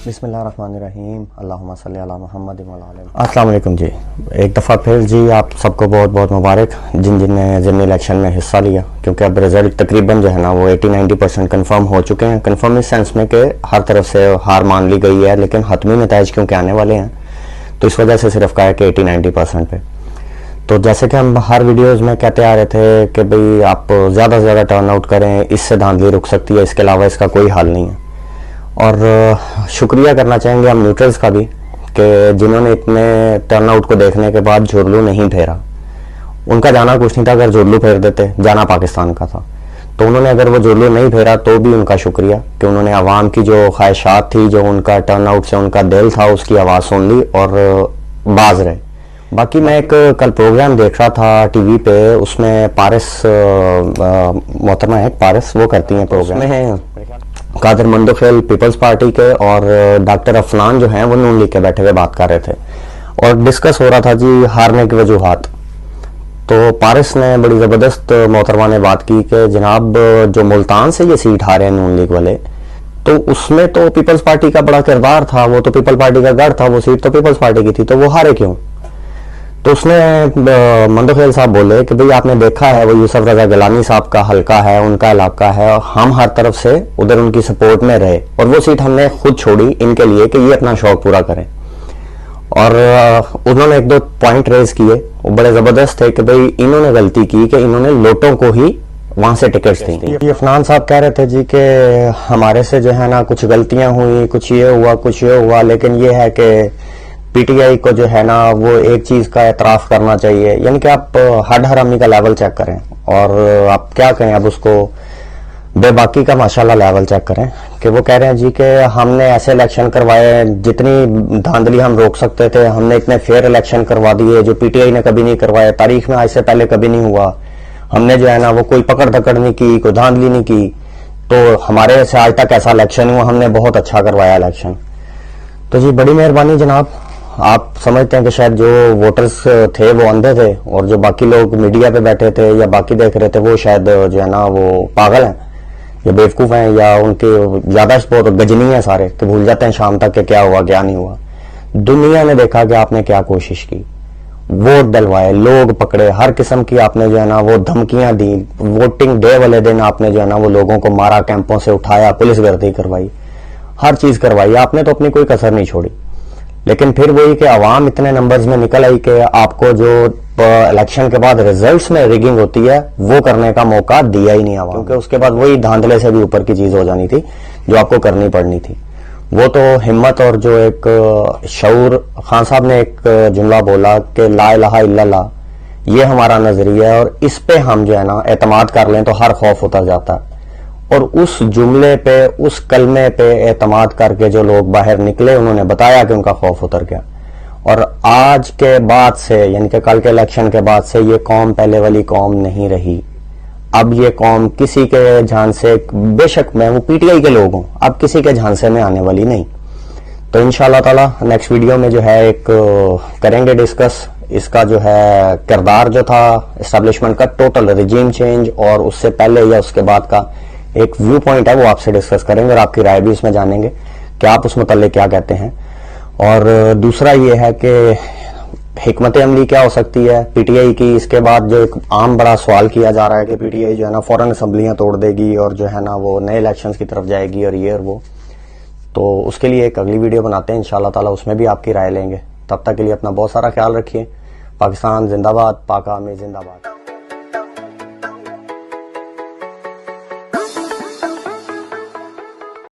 بسم اللہ الرحمن الرحیم اللہم صلی علی محمد وعلی آلہ محمد۔ السلام علیکم جی، ایک دفعہ پھر جی آپ سب کو بہت بہت مبارک جن نے ضمنی الیکشن میں حصہ لیا، کیونکہ اب رزلٹ تقریباً جو ہے نا وہ 80-90% کنفرم ہو چکے ہیں۔ کنفرم اس سینس میں کہ ہر طرف سے ہار مان لی گئی ہے، لیکن حتمی نتائج کیونکہ آنے والے ہیں تو اس وجہ سے صرف کہا ہے کہ 80-90% پہ۔ تو جیسے کہ ہم ہر ویڈیوز میں کہتے آ رہے تھے کہ بھئی آپ زیادہ سے زیادہ ٹرن آؤٹ کریں، اس سے دھاندلی رک سکتی ہے، اس کے علاوہ اس کا کوئی حل نہیں ہے۔ اور شکریہ کرنا چاہیں گے ہم نیوٹرلز کا بھی کہ جنہوں نے اتنے ٹرن آؤٹ کو دیکھنے کے بعد جھرلو نہیں پھیرا۔ ان کا جانا کچھ نہیں تھا، اگر جھرلو پھیر دیتے جانا پاکستان کا تھا، تو انہوں نے اگر وہ جھرلو نہیں پھیرا تو بھی ان کا شکریہ کہ انہوں نے عوام کی جو خواہشات تھی، جو ان کا ٹرن آؤٹ سے ان کا دل تھا، اس کی آواز سن لی اور باز رہے۔ باقی میں ایک کل پروگرام دیکھ رہا تھا ٹی وی پہ، اس میں پارس محترمہ ہے پارس، وہ کرتی ہیں پروگرام میں قادر مندوخیل پیپلز پارٹی کے اور ڈاکٹر افنان جو ہیں وہ نون لیگ کے بیٹھے ہوئے بات کر رہے تھے اور ڈسکس ہو رہا تھا جی ہارنے کی وجوہات۔ تو پارس نے بڑی زبردست محترمہ نے بات کی کہ جناب جو ملتان سے یہ سیٹ ہارے ہیں نون لیگ والے، تو اس میں تو پیپلز پارٹی کا بڑا کردار تھا، وہ تو پیپل پارٹی کا گڑھ تھا، وہ سیٹ تو پیپلز پارٹی کی تھی، تو وہ ہارے کیوں؟ تو اس نے مندوخیل صاحب بولے کہ بھئی آپ نے دیکھا ہے وہ یوسف رضا گیلانی صاحب کا حلقہ ہے، ان کا علاقہ ہے، ہم ہر طرف سے ادھر ان کی سپورٹ میں رہے اور وہ سیٹ ہم نے خود چھوڑی ان کے لیے کہ یہ اپنا شوق پورا کریں۔ اور انہوں نے ایک دو پوائنٹ ریز کیے، وہ بڑے زبردست تھے کہ بھئی انہوں نے غلطی کی کہ انہوں نے لوٹوں کو ہی وہاں سے ٹکٹس دیں۔ یہ افنان صاحب کہہ رہے تھے جی کہ ہمارے سے جو ہے نا کچھ غلطیاں ہوئی، کچھ یہ ہوا کچھ یہ ہوا، لیکن یہ ہے کہ پی ٹی آئی کو جو ہے نا وہ ایک چیز کا اعتراف کرنا چاہیے، یعنی کہ آپ ہڈ حرامی کا لیول چیک کریں اور آپ کیا کہیں، اب اس کو بے باکی کا ماشاءاللہ لیول چیک کریں کہ وہ کہہ رہے ہیں جی کہ ہم نے ایسے الیکشن کروائے، جتنی دھاندلی ہم روک سکتے تھے ہم نے اتنے فیئر الیکشن کروا دیے جو پی ٹی آئی نے کبھی نہیں کروائے، تاریخ میں آج سے پہلے کبھی نہیں ہوا، ہم نے جو ہے نا وہ کوئی پکڑ دھکڑ نہیں کی، کوئی دھاندلی نہیں کی، تو ہمارے سے آج تک ایسا الیکشن ہوا، ہم نے بہت اچھا کروایا الیکشن۔ تو جی بڑی مہربانی جناب، آپ سمجھتے ہیں کہ شاید جو ووٹرز تھے وہ اندھے تھے اور جو باقی لوگ میڈیا پہ بیٹھے تھے یا باقی دیکھ رہے تھے وہ شاید جو ہے نا وہ پاگل ہیں یا بیوقوف ہیں یا ان کے یادداشت بہت گجنی ہے سارے کہ بھول جاتے ہیں شام تک کہ کیا ہوا کیا نہیں ہوا۔ دنیا نے دیکھا کہ آپ نے کیا کوشش کی، ووٹ ڈلوائے، لوگ پکڑے، ہر قسم کی آپ نے جو ہے نا وہ دھمکیاں دی، ووٹنگ ڈے والے دن آپ نے جو ہے نا وہ لوگوں کو مارا، کیمپوں سے اٹھایا، پولیس گردی کروائی، ہر چیز کروائی، آپ نے تو اپنی کوئی کسر نہیں چھوڑی۔ لیکن پھر وہی کہ عوام اتنے نمبرز میں نکل آئی کہ آپ کو جو الیکشن کے بعد ریزلٹس میں ریگنگ ہوتی ہے وہ کرنے کا موقع دیا ہی نہیں عوام، کیونکہ اس کے بعد وہی دھاندلے سے بھی اوپر کی چیز ہو جانی تھی جو آپ کو کرنی پڑنی تھی۔ وہ تو ہمت اور جو ایک شعور، خان صاحب نے ایک جملہ بولا کہ لا الہ الا اللہ، یہ ہمارا نظریہ ہے اور اس پہ ہم جو ہے نا اعتماد کر لیں تو ہر خوف اتر جاتا ہے۔ اور اس جملے پہ، اس کلمے پہ اعتماد کر کے جو لوگ باہر نکلے انہوں نے بتایا کہ ان کا خوف اتر گیا۔ اور آج کے بعد سے یعنی کہ کل کے الیکشن کے بعد سے یہ قوم پہلے والی قوم نہیں رہی۔ اب یہ قوم کسی کے جھانسے، بے شک میں وہ پی ٹی آئی کے لوگ ہوں، اب کسی کے جھانسے میں آنے والی نہیں۔ تو انشاءاللہ تعالی نیکسٹ ویڈیو میں جو ہے ایک کریں گے ڈسکس اس کا جو ہے کردار جو تھا اسٹیبلشمنٹ کا، ٹوٹل ریجیم چینج اور اس سے پہلے یا اس کے بعد کا ایک ویو پوائنٹ ہے وہ آپ سے ڈسکس کریں گے اور آپ کی رائے بھی اس میں جانیں گے کہ آپ اس متعلق کیا کہتے ہیں۔ اور دوسرا یہ ہے کہ حکمت عملی کیا ہو سکتی ہے پی ٹی آئی کی، اس کے بعد جو ایک عام بڑا سوال کیا جا رہا ہے کہ پی ٹی آئی جو ہے نا فوراً اسمبلیاں توڑ دے گی اور جو ہے نا وہ نئے الیکشنز کی طرف جائے گی اور یہ اور وہ، تو اس کے لیے ایک اگلی ویڈیو بناتے ہیں انشاءاللہ تعالی، اس میں بھی آپ کی رائے لیں گے۔ تب تک کے لیے اپنا بہت سارا خیال رکھیے۔ پاکستان زندہ باد، پاک آرمی زندہ باد۔